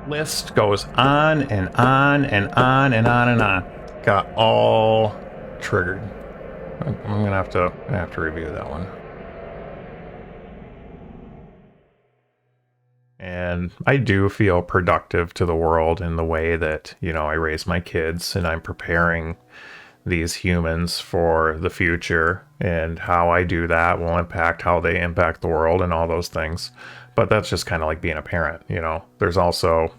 List goes on and on and on and on and on. Got all triggered. I'm gonna have to review that one. And I do feel productive to the world in the way that, I raise my kids and I'm preparing these humans for the future, and how I do that will impact how they impact the world and all those things. But that's just kind of like being a parent, There's also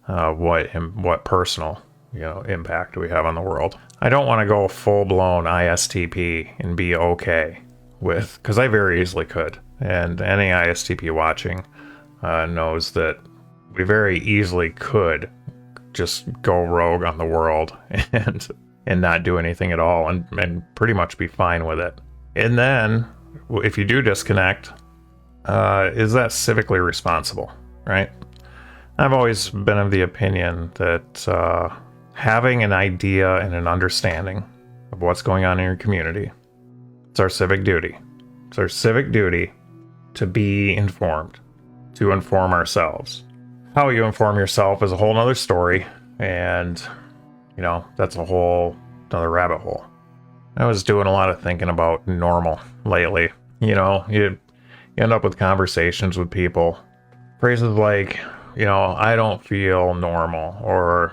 what personal, impact do we have on the world. I don't want to go full-blown ISTP and be okay with, because I very easily could. And any ISTP watching knows that we very easily could just go rogue on the world and not do anything at all and pretty much be fine with it. And then, if you do disconnect, is that civically responsible, right? I've always been of the opinion that having an idea and an understanding of what's going on in your community, it's our civic duty. It's our civic duty to be informed, to inform ourselves. How you inform yourself is a whole nother story, and that's a whole other rabbit hole. I was doing a lot of thinking about normal lately. You end up with conversations with people. Phrases like, I don't feel normal, or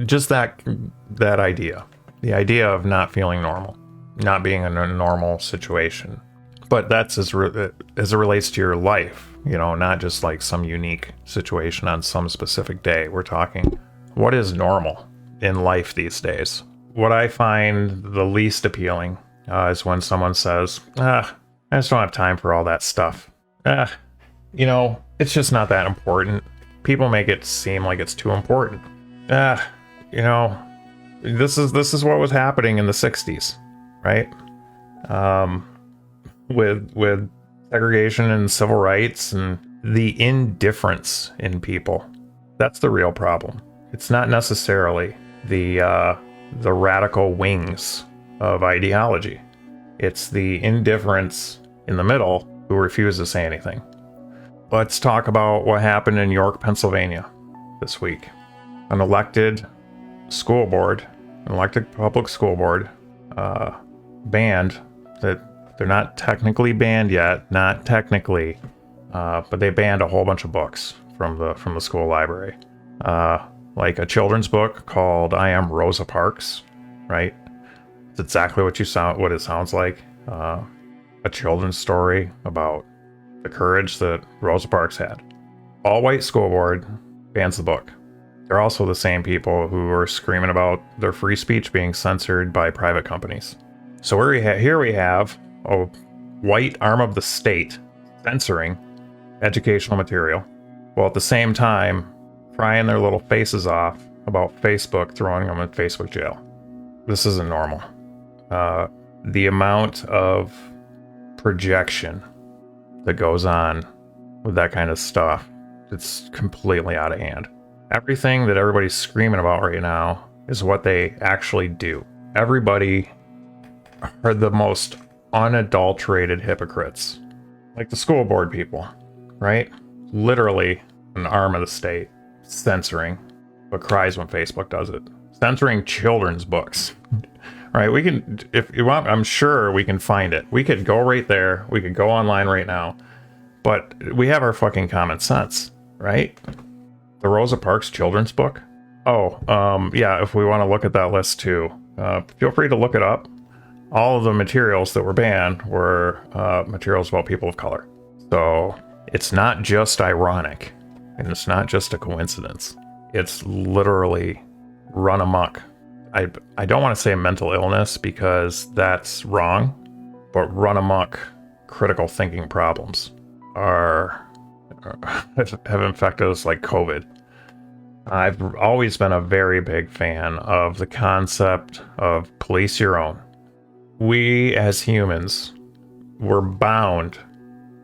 just that idea. The idea of not feeling normal, not being in a normal situation. But that's as it relates to your life, not just like some unique situation on some specific day. We're talking, what is normal in life these days? What I find the least appealing is when someone says, I just don't have time for all that stuff. It's just not that important. People make it seem like it's too important. This is what was happening in the 60s, right? With segregation and civil rights and the indifference in people. That's the real problem. It's not necessarily the radical wings of ideology. It's the indifference in the middle who refuse to say anything. Let's talk about what happened in York, Pennsylvania this week. An elected public school board, banned that. They're not technically banned yet, but they banned a whole bunch of books from the school library. Like a children's book called I Am Rosa Parks, right? It's exactly what it sounds like. A children's story about the courage that Rosa Parks had. All-white school board bans the book. They're also the same people who are screaming about their free speech being censored by private companies. So here we have a white arm of the state censoring educational material, while at the same time frying their little faces off about Facebook throwing them in Facebook jail. This isn't normal. The amount of projection that goes on with that kind of stuff, it's completely out of hand. Everything that everybody's screaming about right now is what they actually do. Everybody are the most unadulterated hypocrites. Like the school board people, right? Literally an arm of the state censoring, but cries when Facebook does it. Censoring children's books. Right? We can, if you want, I'm sure we can find it. We could go right there. We could go online right now. But we have our fucking common sense, right? The Rosa Parks children's book. Yeah, if we want to look at that list too, feel free to look it up. All of the materials that were banned were materials about people of color. So it's not just ironic, and it's not just a coincidence. It's literally run amok. I don't want to say mental illness because that's wrong, but run amok critical thinking problems have infected us like COVID. I've always been a very big fan of the concept of police your own. We as humans were bound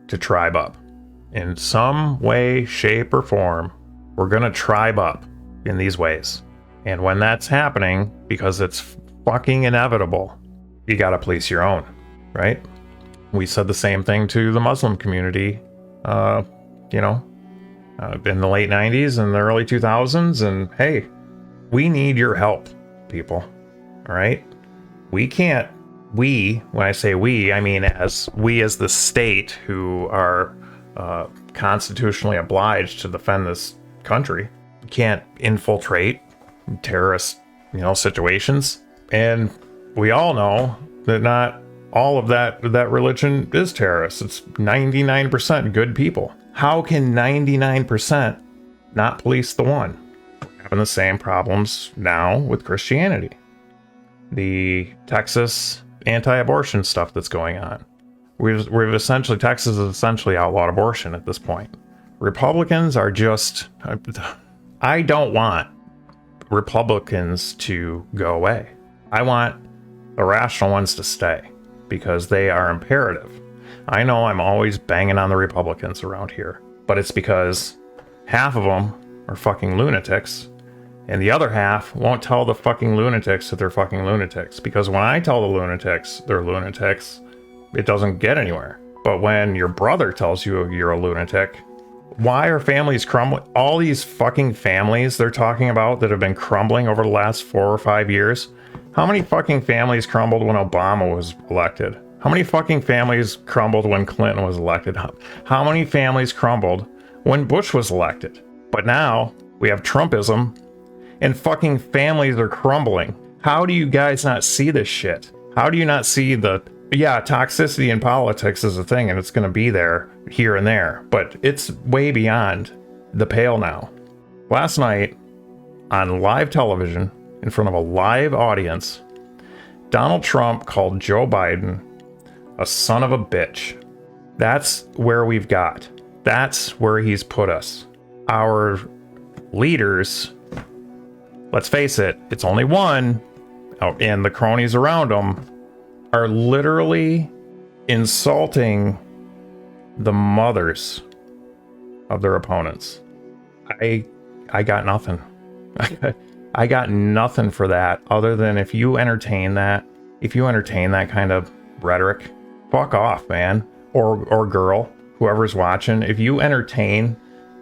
to tribe up. In some way, shape, or form, we're going to tribe up in these ways. And when that's happening, because it's fucking inevitable, you got to police your own, right? We said the same thing to the Muslim community, in the late 90s and the early 2000s. And hey, we need your help, people. All right? We can't, when I say we, I mean as the state who are constitutionally obliged to defend this country, can't infiltrate terrorist, situations. And we all know that not all of that religion is terrorist. It's 99% good people. How can 99% not police the one? We're having the same problems now with Christianity. The Texas anti-abortion stuff that's going on. Texas has essentially outlawed abortion at this point. Republicans are just, I don't want Republicans to go away. I want the rational ones to stay because they are imperative. I know I'm always banging on the Republicans around here, but it's because half of them are fucking lunatics and the other half won't tell the fucking lunatics that they're fucking lunatics, because when I tell the lunatics they're lunatics, it doesn't get anywhere. But when your brother tells you you're a lunatic, why are families crumbling? All these fucking families they're talking about that have been crumbling over the last 4 or 5 years. How many fucking families crumbled when Obama was elected? How many fucking families crumbled when Clinton was elected? How many families crumbled when Bush was elected? But now we have Trumpism and fucking families are crumbling. How do you guys not see this shit? How do you not see toxicity in politics is a thing and it's going to be there here and there, but it's way beyond the pale now. Last night on live television in front of a live audience, Donald Trump called Joe Biden a son of a bitch. That's where we've got. That's where he's put us. Our leaders, let's face it, it's only one, and the cronies around him are literally insulting the mothers of their opponents. I got nothing. I got nothing for that other than if you entertain that kind of rhetoric, fuck off, man, or girl, whoever's watching. If you entertain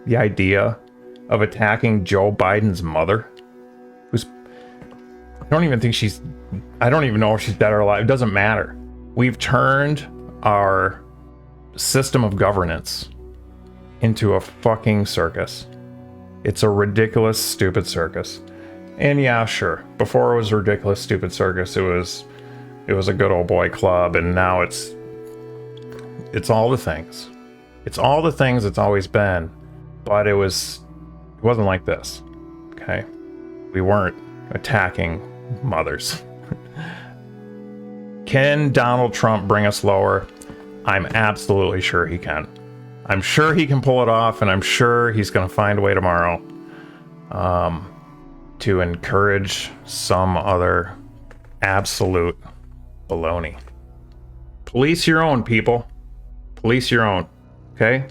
the idea of attacking Joe Biden's mother, I don't even know if she's dead or alive. It doesn't matter. We've turned our system of governance into a fucking circus. It's a ridiculous, stupid circus. And yeah, sure. Before it was a ridiculous, stupid circus, it was a good old boy club, and now it's all the things. It's all the things it's always been, but it wasn't like this. Okay? We weren't attacking mothers. Can Donald Trump bring us lower? I'm absolutely sure he can. I'm sure he can pull it off, and I'm sure he's going to find a way tomorrow to encourage some other absolute baloney. Police your own, people. Police your own. Okay?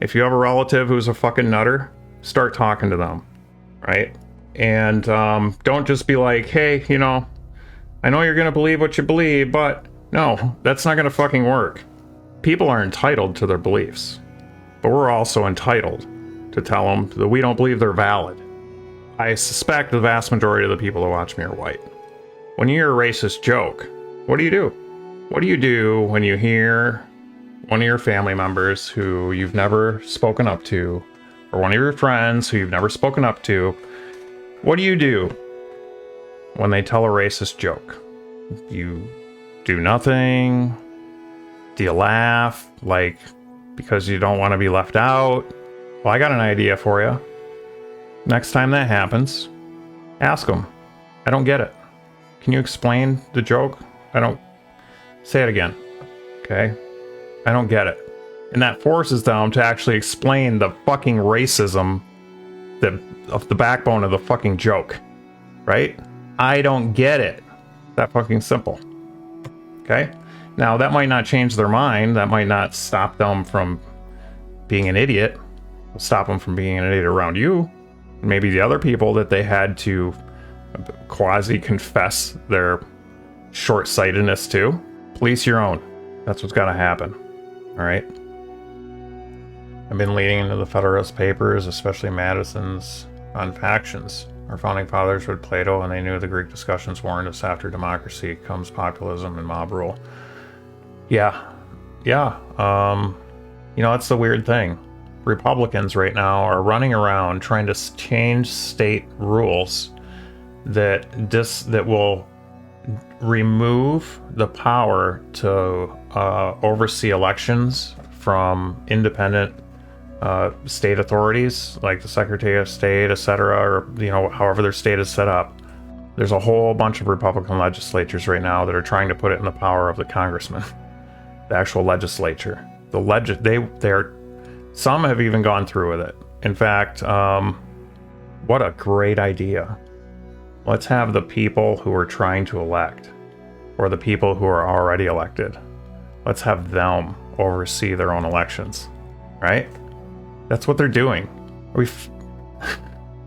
If you have a relative who's a fucking nutter, start talking to them. Right? And don't just be like, hey, I know you're going to believe what you believe, but no, that's not going to fucking work. People are entitled to their beliefs, but we're also entitled to tell them that we don't believe they're valid. I suspect the vast majority of the people that watch me are white. When you hear a racist joke, what do you do? What do you do when you hear one of your family members who you've never spoken up to, or one of your friends who you've never spoken up to? What do you do when they tell a racist joke? You do nothing? Do you laugh, because you don't want to be left out? Well, I got an idea for you. Next time that happens, ask them. I don't get it. Can you explain the joke? Say it again. Okay? I don't get it. And that forces them to actually explain the fucking racism of the backbone of the fucking joke. Right? I don't get it. That fucking simple. Okay? Now, that might not change their mind. That might not stop them from being an idiot. Stop them from being an idiot around you. Maybe the other people that they had to quasi-confess their short-sightedness to. Police your own. That's what's got to happen. All right? I've been leading into the Federalist Papers, especially Madison's on factions. Our founding fathers read Plato, and they knew the Greek discussions warned us after democracy comes populism and mob rule. Yeah. That's the weird thing. Republicans right now are running around trying to change state rules that will remove the power to oversee elections from independent state authorities like the Secretary of State, etc., or however their state is set up. There's a whole bunch of Republican legislatures right now that are trying to put it in the power of the congressman, the actual legislature. Some have even gone through with it. In fact, what a great idea. Let's have the people who are trying to elect, or the people who are already elected, let's have them oversee their own elections, right? That's what they're doing.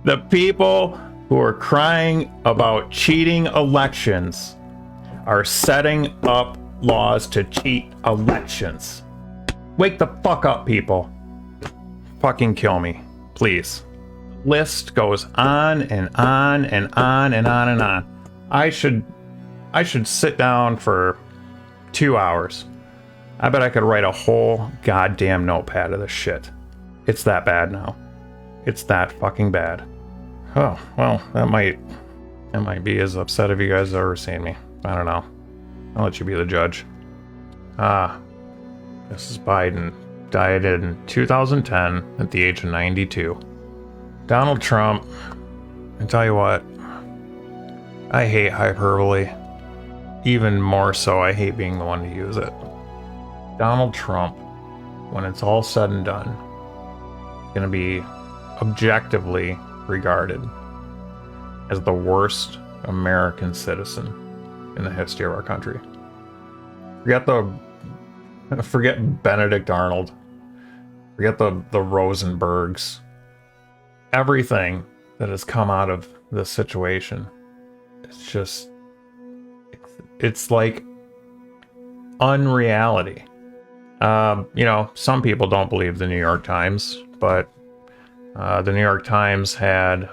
The people who are crying about cheating elections are setting up laws to cheat elections. Wake the fuck up, people. Fucking kill me, please. List goes on and on and on and on and on. I should sit down for 2 hours. I bet I could write a whole goddamn notepad of this shit. It's that bad now. It's that fucking bad. Oh, well, that might be as upset if you guys have ever seen me. I don't know. I'll let you be the judge. This is Biden. Died in 2010 at the age of 92. Donald Trump, I tell you what, I hate hyperbole. Even more so, I hate being the one to use it. Donald Trump, when it's all said and done, is going to be objectively regarded as the worst American citizen in the history of our country. Forget Benedict Arnold. Forget the Rosenbergs. Everything that has come out of this situation, it's like unreality. Some people don't believe the New York Times, but the New York Times had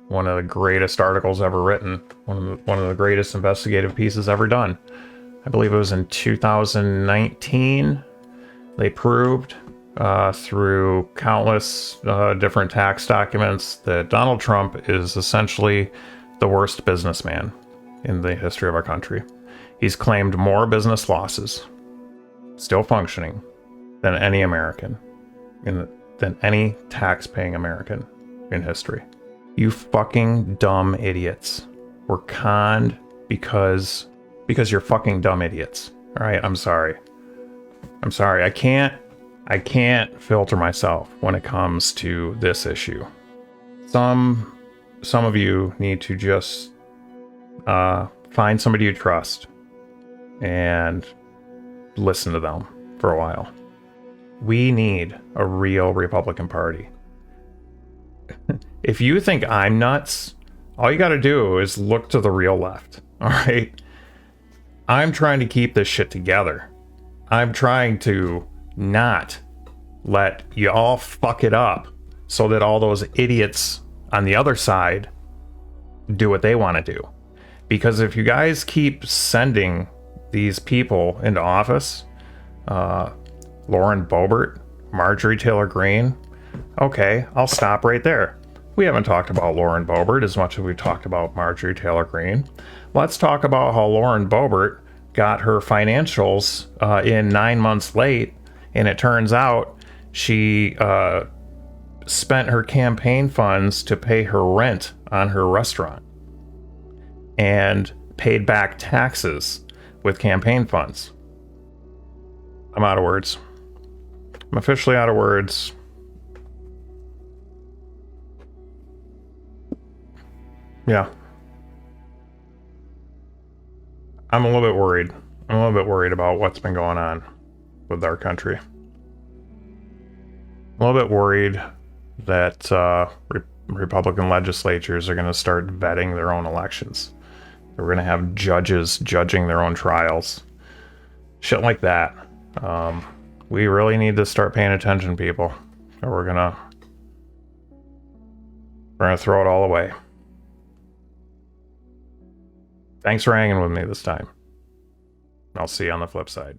one of the greatest articles ever written, one of the greatest investigative pieces ever done. I believe it was in 2019. They proved through countless different tax documents that Donald Trump is essentially the worst businessman in the history of our country. He's claimed more business losses, still functioning, than any American, than any tax-paying American in history. You fucking dumb idiots were conned because you're fucking dumb idiots. All right, I'm sorry. I can't filter myself when it comes to this issue. Some of you need to just find somebody you trust and listen to them for a while. We need a real Republican Party. If you think I'm nuts, all you got to do is look to the real left. All right? I'm trying to keep this shit together. I'm trying to not let you all fuck it up so that all those idiots on the other side do what they want to do. Because if you guys keep sending these people into office, Lauren Boebert, Marjorie Taylor Greene, okay, I'll stop right there. We haven't talked about Lauren Boebert as much as we've talked about Marjorie Taylor Greene. Let's talk about how Lauren Boebert got her financials in 9 months late, and it turns out she spent her campaign funds to pay her rent on her restaurant and paid back taxes with campaign funds. I'm out of words. I'm officially out of words. Yeah. I'm a little bit worried. I'm a little bit worried about what's been going on with our country. I'm a little bit worried that Republican legislatures are going to start vetting their own elections. We're going to have judges judging their own trials. Shit like that. We really need to start paying attention, people, or we're gonna throw it all away. Thanks for hanging with me this time. I'll see you on the flip side.